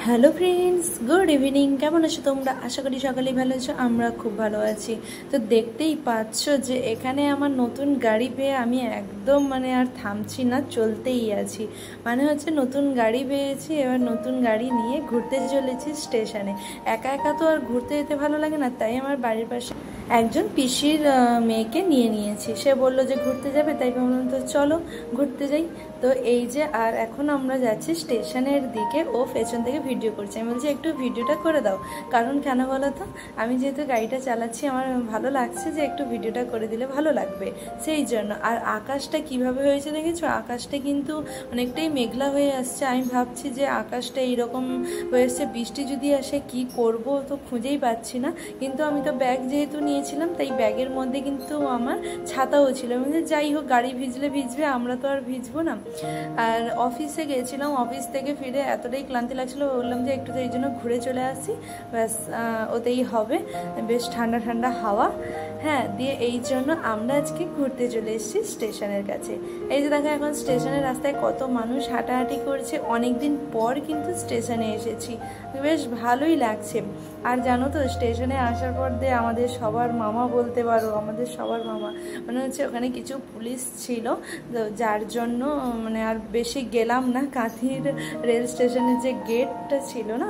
Hello friends, good evening. কেমন আছো তোমরা? আশা করি সকালেই ভালো আছো। আমরা খুব ভালো আছি। তো দেখতেই পাচ্ছ যে এখানে আমার নতুন গাড়ি পেয়ে আমি একদম আর থামছি না, চলতেই আছি। হচ্ছে নতুন গাড়ি পেয়েছি, এবার নতুন গাড়ি নিয়ে ঘুরতে চলেছি স্টেশনে। একা একা তো আর ঘুরতে যেতে ভালো লাগে না, তাই আমার বাড়ির পাশে একজন পিসির মেয়েকে নিয়েছি। সে বলল যে ঘুরতে যাবে, তাই ভাবলাম তো চলো ঘুরতে যাই। তো এই যে, আর এখন আমরা যাচ্ছি স্টেশনের দিকে। ও পেছন থেকে ভিডিও করছে। আমি বলছি একটু ভিডিওটা করে দাও, কারণ কেন বলো তো, আমি যেহেতু গাড়িটা চালাচ্ছি আমার ভালো লাগছে যে একটু ভিডিওটা করে দিলে ভালো লাগবে, সেই জন্য। আর আকাশটা কিভাবে হয়েছে দেখেছো? আকাশটা কিন্তু অনেকটাই মেঘলা হয়ে আসছে। আমি ভাবছি যে আকাশটা এইরকম হয়ে আসছে, বৃষ্টি যদি আসে কি করব তো খুঁজেই পাচ্ছি না। কিন্তু আমি তো ব্যাগ যেহেতু নিয়েছিলাম, তাই ব্যাগের মধ্যে কিন্তু আমার ছাতাও ছিল। যাই হোক, গাড়ি ভিজলে ভিজবে, আমরা তো আর ভিজবো না। আর অফিসে গেছিলাম, অফিস থেকে ফিরে এতটাই ক্লান্তি লাগছিল, বললাম যে একটু এই জন্য ঘুরে চলে আসি, ব্যাস ওতেই হবে। বেশ ঠান্ডা ঠান্ডা হাওয়া, হ্যাঁ, দিয়ে এই জন্য আমরা আজকে ঘুরতে চলে এসেছি স্টেশনের কাছে। এই যে দেখো, এখন স্টেশনের রাস্তায় কত মানুষ হাঁটাহাঁটি করছে। অনেকদিন পর কিন্তু স্টেশনে এসেছি, বেশ ভালোই লাগছে। আর জানো তো, স্টেশনে আসার পর দিয়ে আমাদের সবার মামা বলতে পারো, আমাদের সবার মামা হচ্ছে ওখানে কিছু পুলিশ ছিল, তো যার জন্য আর বেশি গেলাম না। কাঁথির রেল স্টেশনের যে গেটটা ছিল না,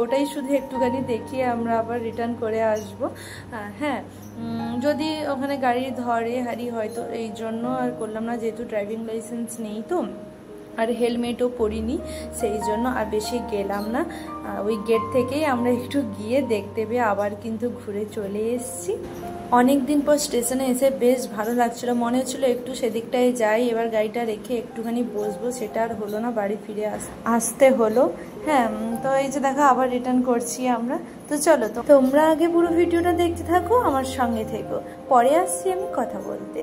ওটাই শুধু একটুখানি দেখিয়ে আমরা আবার রিটার্ন করে আসবো। হ্যাঁ, যদি ওখানে গাড়ি ধরে হারি হয়তো, এই জন্য আর করলাম না, যেহেতু ড্রাইভিং লাইসেন্স নেই তো, আর হেলমেটও পরিনি, সেই জন্য আর বেশি গেলাম না। ওই গেট থেকেই আমরা একটু গিয়ে দেখতে পেয়ে আবার কিন্তু ঘুরে চলে এসেছি। অনেক দিন পর স্টেশনে এসে বেশ ভালো লাগছিল, মনে হচ্ছিলো একটু সেদিকটায় যাই, এবার গাড়িটা রেখে একটুখানি বসবো, সেটা আর হলো না, বাড়ি ফিরে আসতে হলো। হ্যাঁ, তো এই যে দেখো আবার রিটার্ন করছি আমরা। তো চলো, তো তোমরা আগে পুরো ভিডিওটা দেখতে থাকো, আমার সঙ্গে থেকো, পরে আসছি আমি কথা বলতে।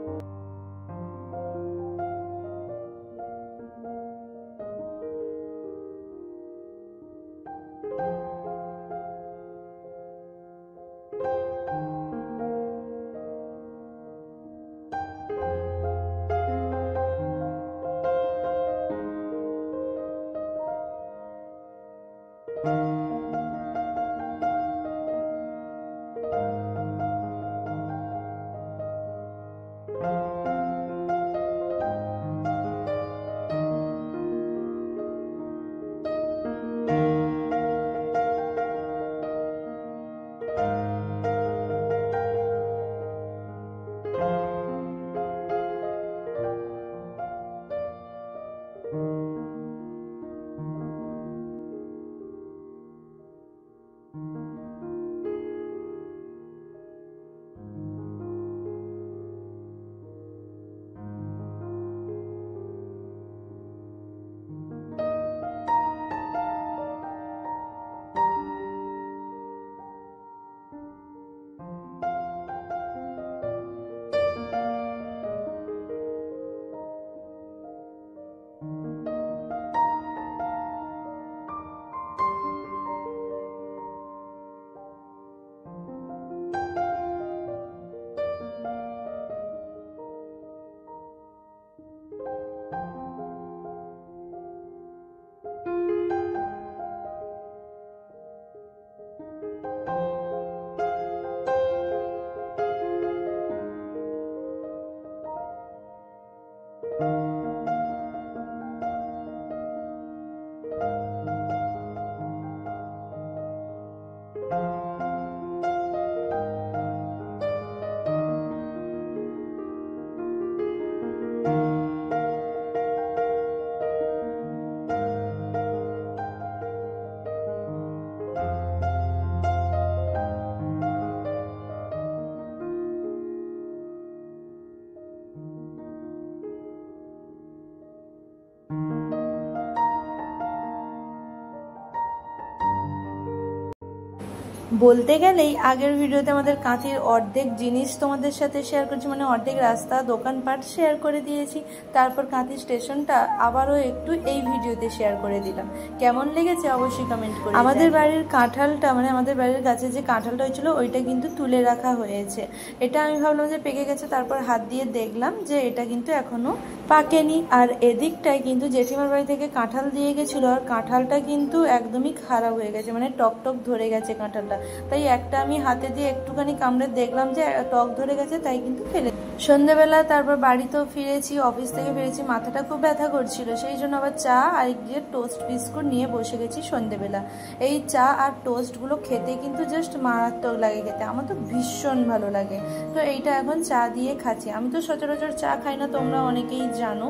বলতে গেলেই আগের ভিডিওতে আমাদের কাঁথির অর্ধেক জিনিস তোমাদের সাথে শেয়ার করছি, মানে অর্ধেক রাস্তা দোকানপাট শেয়ার করে দিয়েছি। তারপর কাঁথি স্টেশনটা আবারও একটু এই ভিডিওতে শেয়ার করে দিলাম। কেমন লেগেছে অবশ্যই কমেন্ট করে। আমাদের বাড়ির কাঁঠালটা, মানে আমাদের বাড়ির গাছে যে কাঁঠালটা হয়েছিল ওইটা কিন্তু তুলে রাখা হয়েছে। এটা আমি ভাবলাম যে পেকে গেছে, তারপর হাত দিয়ে দেখলাম যে এটা কিন্তু এখনো পাকেনি। আর এদিকটায় কিন্তু জেঠিমার বাড়ি থেকে কাঁঠাল দিয়ে গেছিলো, আর কাঁঠালটা কিন্তু একদমই খারাপ হয়ে গেছে, মানে টক টক ধরে গেছে কাঁঠালটা। তাই একটা আমি হাতে দিয়ে একটুখানি কামড়ে দেখলাম যে টক ধরে গেছে, তাই কিন্তু ফেলে। সন্ধ্যেবেলা তারপর বাড়িতেও ফিরেছি, অফিস থেকে ফিরেছি, মাথাটা খুব ব্যথা করছিল, সেই জন্য আবার চা আর গিয়ে টোস্ট বিস্কুট নিয়ে বসে গেছি সন্ধ্যেবেলা। এই চা আর টোস্টগুলো খেতে কিন্তু জাস্ট মারাত্মক লাগে খেতে, আমার তো ভীষণ ভালো লাগে। তো এইটা এখন চা দিয়ে খাচ্ছি। আমি তো সচরাচর চা খাই না, তোমরা অনেকেই জানো,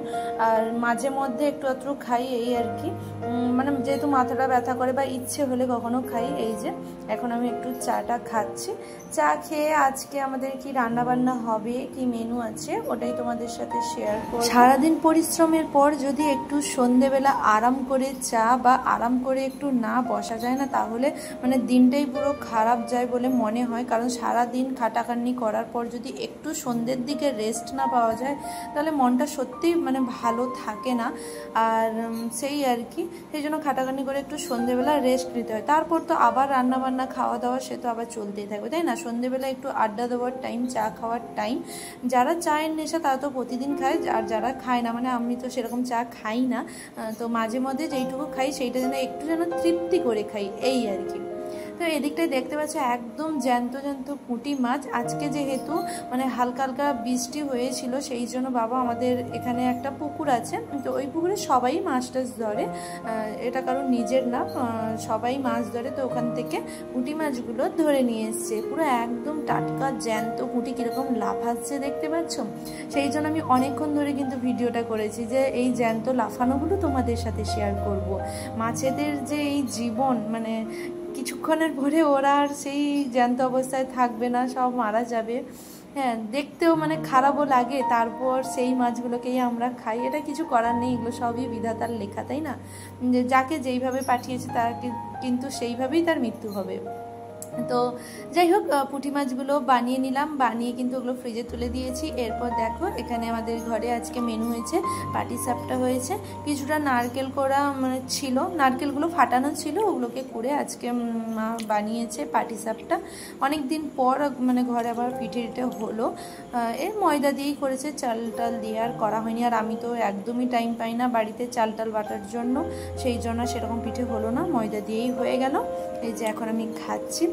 আর মাঝে মধ্যে একটু আধটু খাই, এই আর কি। মানে যেহেতু মাথাটা ব্যথা করে বা ইচ্ছে হলে কখনো খাই। এই যে এখন আমি একটু চাটা খাচ্ছি। চা খেয়ে আজকে আমাদের কি রান্না বান্না হবে, কি মেনু আছে, ওটাই তোমাদের সাথে শেয়ার করব। সারাদিন পরিশ্রমের পর যদি একটু সন্ধেবেলা আরাম করে চা বা আরাম করে একটু না বসা যায় না, তাহলে মানে দিনটাই পুরো খারাপ যায় বলে মনে হয়। কারণ সারাদিন খাটাখাটনি করার পর যদি একটু সন্ধ্যের দিকে রেস্ট না পাওয়া যায়, তাহলে মনটা সত্যিই মানে ভালো থাকে না। আর সেই আর কি, সেই জন্য খাটাখাটনি করে একটু সন্ধেবেলা রেস্ট নিতে হয়। তারপর তো আবার রান্না বান্না খাওয়া দাওয়া সে তো আবার চলতেই থাকবে, তাই না? সন্ধেবেলা একটু আড্ডা দেওয়ার টাইম, চা খাওয়ার টাইম। যারা চায়ের নেশা তারা তো প্রতিদিন খায়, আর যারা খায় না, মানে আমি তো সেরকম চা খাই না, তো মাঝে মধ্যে যেইটুকু খাই সেইটা যেন একটু যেন তৃপ্তি করে খাই, এই আর কি। তো এদিকটায় দেখতে পাচ্ছি একদম জ্যান্ত জ্যান্ত পুঁটি মাছ। আজকে যেহেতু মানে হালকা হালকা বৃষ্টি হয়েছিল, সেই জন্য বাবা আমাদের এখানে একটা পুকুর আছে, তো ওই পুকুরে সবাই মাছ টাছ ধরে, এটা কারণ নিজের না, সবাই মাছ ধরে। তো ওখান থেকে পুঁটি মাছগুলো ধরে নিয়ে এসছে, পুরো একদম টাটকা জ্যান্ত পুঁটি কীরকম লাফাচ্ছে দেখতে পাচ্ছ। সেই জন্য আমি অনেকক্ষণ ধরে কিন্তু ভিডিওটা করেছি যে এই জ্যান্ত লাফানোগুলো তোমাদের সাথে শেয়ার করব। মাছেদের যে এই জীবন, মানে কিছুক্ষণের পরে ওরা আর সেই জ্যান্ত অবস্থায় থাকবে না, সব মারা যাবে। হ্যাঁ, দেখতেও মানে খারাপও লাগে, তারপর সেই মাছগুলোকেই আমরা খাই। এটা কিছু করার নেই, এগুলো সবই বিধাতার লেখা, তাই না? যাকে যেইভাবে পাঠিয়েছে তার কিন্তু সেইভাবেই তার মৃত্যু হবে। তো যাই হোক, পুঁটি মাছগুলো বানিয়ে নিলাম, বানিয়ে কিন্তু ওগুলো ফ্রিজে তুলে দিয়েছি। এরপর দেখো এখানে আমাদের ঘরে আজকে মেনু হয়েছে পাটিসাপটা হয়েছে, কিছুটা নারকেল কোড়া মানে ছিল, নারকেলগুলো ফাটানো ছিল, ওগুলোকে কুড়ে আজকে মা বানিয়েছে পাটিসাপটা। অনেক দিন পর মানে ঘরে আবার পিঠে টিঠে হলো, এর ময়দা দিয়েই করেছে, চাল টাল দিয়ে আর করা হয়নি। আর আমি তো একদমই টাইম পাই না বাড়িতে চাল টাল বাটার জন্য, সেই জন্য সেরকম পিঠে হলো না, ময়দা দিয়েই হয়ে গেল। এই যে এখন আমি খাচ্ছি।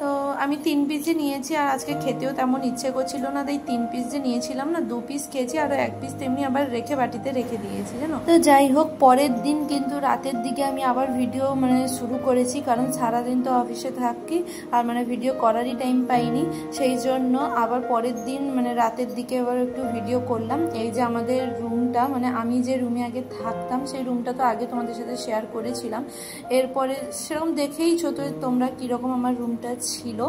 তো আমি 3 পিসই নিয়েছি, আর আজকে খেতেও তেমন ইচ্ছে করছিল না, তাই 3 পিস যে নিয়েছিলাম না, 2 পিস খেয়েছি, আর 1 পিস তেমনি আবার রেখে বাটিতে রেখে দিয়েছি, জানো। তো যাই হোক, পরের দিন কিন্তু রাতের দিকে আমি আবার ভিডিও মানে শুরু করেছি, কারণ সারাদিন তো অফিসে থাকি আর মানে ভিডিও করারই টাইম পাইনি, সেই জন্য আবার পরের দিন মানে রাতের দিকে আবার একটু ভিডিও করলাম। এই যে আমাদের রুমটা, মানে আমি যে রুমে আগে থাকতাম সেই রুমটা তো আগে তোমাদের সাথে শেয়ার করেছিলাম। এরপরে সেরকম দেখেইছো তো তোমরা কীরকম আমার রুমটা ছিল,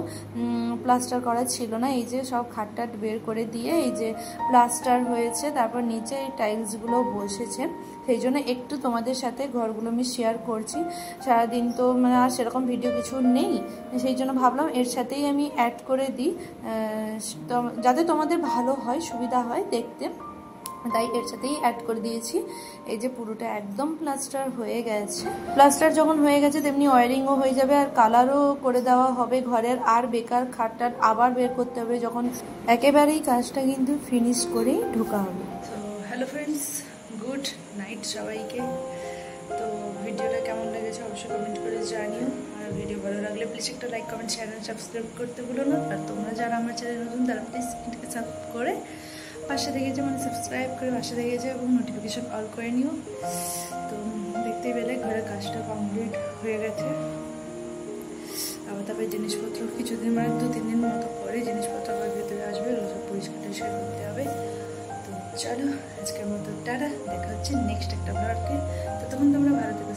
প্লাস্টার করা ছিল না। এই যে সব খাটটাট বের করে দিয়ে এই যে প্লাস্টার হয়েছে, তারপর নিচে এই টাইলসগুলো বসেছে, সেই জন্য একটু তোমাদের সাথে ঘরগুলো আমি শেয়ার করছি। সারাদিন তো মানে আর সেরকম ভিডিও কিছু নেই, সেই জন্য ভাবলাম এর সাথেই আমি অ্যাড করে দিই, যাতে তোমাদের ভালো হয়, সুবিধা হয় দেখতে, তাই এর সাথেই অ্যাড করে দিয়েছি। এই যে পুরোটা একদম প্লাস্টার হয়ে গেছে, প্লাস্টার যখন হয়ে গেছে তেমনি ওয়ারিংও হয়ে যাবে, আর কালারও করে দেওয়া হবে ঘরের, আর বেকার খাটটাট আবার বের করতে হবে যখন একেবারেই কাজটা কিন্তু ফিনিশ করেই ঢোকা হবে। তো হ্যালো ফ্রেন্ডস, গুড নাইট সবাইকে। তো ভিডিওটা কেমন লেগেছে অবশ্যই কমেন্ট করে জানিও, আর ভিডিও ভালো লাগলে প্লিজ একটা লাইক কমেন্ট শেয়ার আর সাবস্ক্রাইব করতে ভুলো না। আর তোমরা যারা আমার চ্যানেল নতুন তারা প্লিজ সাবস্ক্রাইব করে পাশে থেকে যে মানে সাবস্ক্রাইব করে পাশে থেকে যে এবং নোটিফিকেশন অল করে নিও। তো দেখতেই পেলে ঘরের কাজটা কমপ্লিট হয়ে গেছে, আবার তারপরে জিনিসপত্র কিছুদিন মানে 2-3 দিন মতো পরে জিনিসপত্র আবার ভেতরে আসবে, সব পরিষ্কার টরিষ্কার করতে হবে। তো চলো আজকের মতো টাটা, দেখা হচ্ছে নেক্সট একটা ব্লগে। তো তখন তোমরা ভালো থেকে